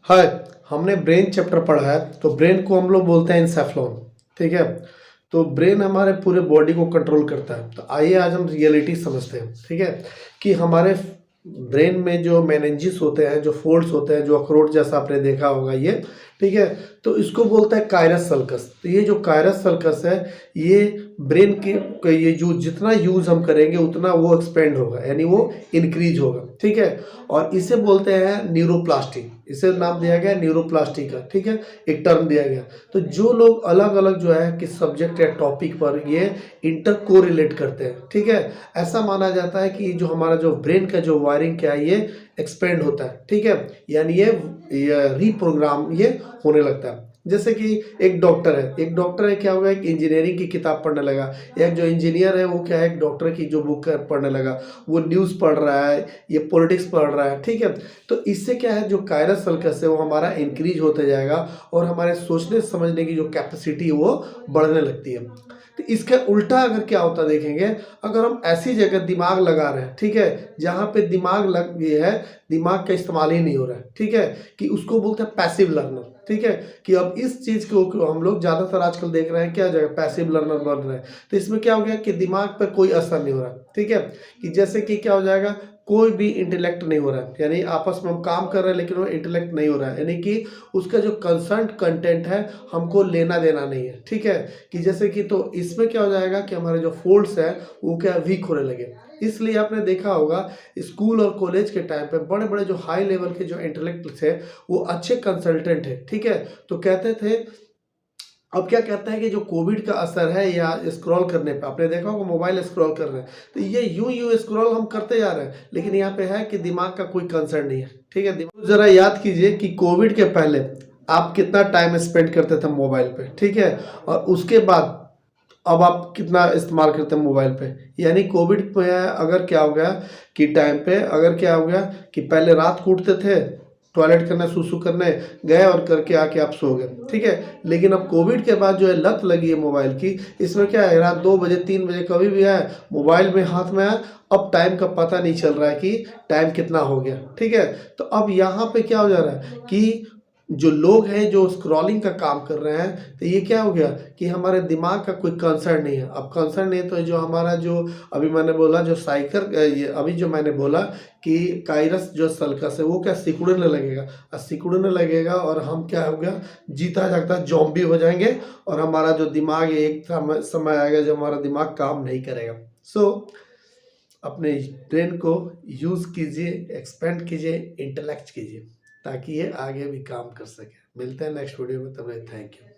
हाय, हमने brain chapter पढ़ा है। तो ब्रेन को हम लोग बोलते हैं इंसेफ्लॉन। ठीक है। तो ब्रेन हमारे पूरे बॉडी को कंट्रोल करता है। तो आइए आज हम रियलिटी समझते हैं। ठीक है, कि हमारे ब्रेन में जो मेनिंजेस होते हैं, जो फोल्ड्स होते हैं, जो अखरोट जैसा आपने देखा होगा ये। ठीक है। तो इसको बोलता है कायरस सल्कस। तो ये जो कायरस सल्कस है, ये ब्रेन के ये जो जितना यूज हम करेंगे उतना वो एक्सपेंड होगा, यानी वो इंक्रीज होगा। ठीक है। और इसे बोलते हैं न्यूरोप्लास्टिक। इसे नाम दिया गया न्यूरोप्लास्टिक का। ठीक है, एक टर्म दिया गया। तो जो लोग अलग अलग जो है किस सब्जेक्ट या टॉपिक पर ये इंटर कोरिलेट करते हैं। ठीक है, ऐसा माना जाता है कि जो हमारा जो ब्रेन का जो वायरिंग क्या है ये एक्सपेंड होता है। ठीक है, यानी ये रीप्रोग्राम ये होने लगता है। जैसे कि एक डॉक्टर है, क्या होगा, एक इंजीनियरिंग की किताब पढ़ने लगा। एक जो इंजीनियर है वो क्या है, एक डॉक्टर की जो बुक पढ़ने लगा, वो न्यूज़ पढ़ रहा है, ये पॉलिटिक्स पढ़ रहा है। ठीक है। तो इससे क्या है, जो कायरस सर्कस है वो हमारा इंक्रीज होते जाएगा और हमारे सोचने समझने की जो कैपेसिटी है वो बढ़ने लगती है। तो इसका उल्टा अगर क्या होता देखेंगे, अगर हम ऐसी जगह दिमाग लगा रहे हैं, ठीक है, जहाँ पे दिमाग लग गया है, दिमाग का इस्तेमाल ही नहीं हो रहा है। ठीक है, कि उसको बोलते हैं पैसिव लर्नर। ठीक है, कि अब इस चीज़ को हम लोग ज़्यादातर आजकल देख रहे हैं, क्या जगह पैसिव लर्नर बन रहे हैं। तो इसमें क्या हो गया कि दिमाग पर कोई असर नहीं हो रहा। ठीक है, कि जैसे कि क्या हो जाएगा, कोई भी इंटेलेक्ट नहीं हो रहा है, यानी आपस में हम काम कर रहे हैं लेकिन वो इंटेलेक्ट नहीं हो रहा है, यानी कि उसका जो कंसर्न कंटेंट है हमको लेना देना नहीं है। ठीक है, कि जैसे कि तो इसमें क्या हो जाएगा कि हमारे जो फोल्ड्स है वो क्या वीक होने लगे। इसलिए आपने देखा होगा स्कूल और कॉलेज के टाइम पे बड़े बड़े जो हाई लेवल के जो इंटेलेक्ट थे वो अच्छे कंसल्टेंट है। ठीक है, तो कहते थे। अब क्या कहते हैं कि जो कोविड का असर है या स्क्रॉल करने पे, आपने देखा होगा मोबाइल स्क्रॉल कर रहे हैं, तो ये यूं स्क्रॉल हम करते जा रहे हैं, लेकिन यहाँ पे है कि दिमाग का कोई कंसर्न नहीं है। ठीक है, दिमाग जरा याद कीजिए कि कोविड के पहले आप कितना टाइम स्पेंड करते थे मोबाइल पे। ठीक है, और उसके बाद अब आप कितना इस्तेमाल करते हैं मोबाइल पे। यानी कोविड पे अगर क्या हो गया कि टाइम पे अगर क्या हो गया कि पहले रात को उठते थे, टॉयलेट करने सुसु करने गए और करके आके आप सो गए। ठीक है, लेकिन अब कोविड के बाद जो है लत लगी है मोबाइल की, इसमें क्या है, रात 2 बजे 3 बजे कभी भी आए मोबाइल में हाथ में आए, अब टाइम का पता नहीं चल रहा है कि टाइम कितना हो गया। ठीक है, तो अब यहाँ पे क्या हो जा रहा है कि जो लोग हैं जो स्क्रॉलिंग का काम कर रहे हैं, तो ये क्या हो गया कि हमारे दिमाग का कोई कंसर्न नहीं है। अब कंसर्न नहीं है तो जो हमारा जो अभी मैंने बोला जो साइकर ये अभी जो मैंने बोला कि कायरस जो सल्कस है वो क्या सिकुड़ने लगेगा, और सिकुड़ने लगेगा और हम क्या हो गया, जीता जागता जॉम्बी हो जाएंगे और हमारा जो दिमाग है एक समय आएगा जो हमारा दिमाग काम नहीं करेगा। सो अपने ब्रेन को यूज़ कीजिए, एक्सपेंड कीजिए, इंटेलेक्ट कीजिए, ताकि ये आगे भी काम कर सके। मिलते हैं नेक्स्ट वीडियो में, तब तक थैंक यू।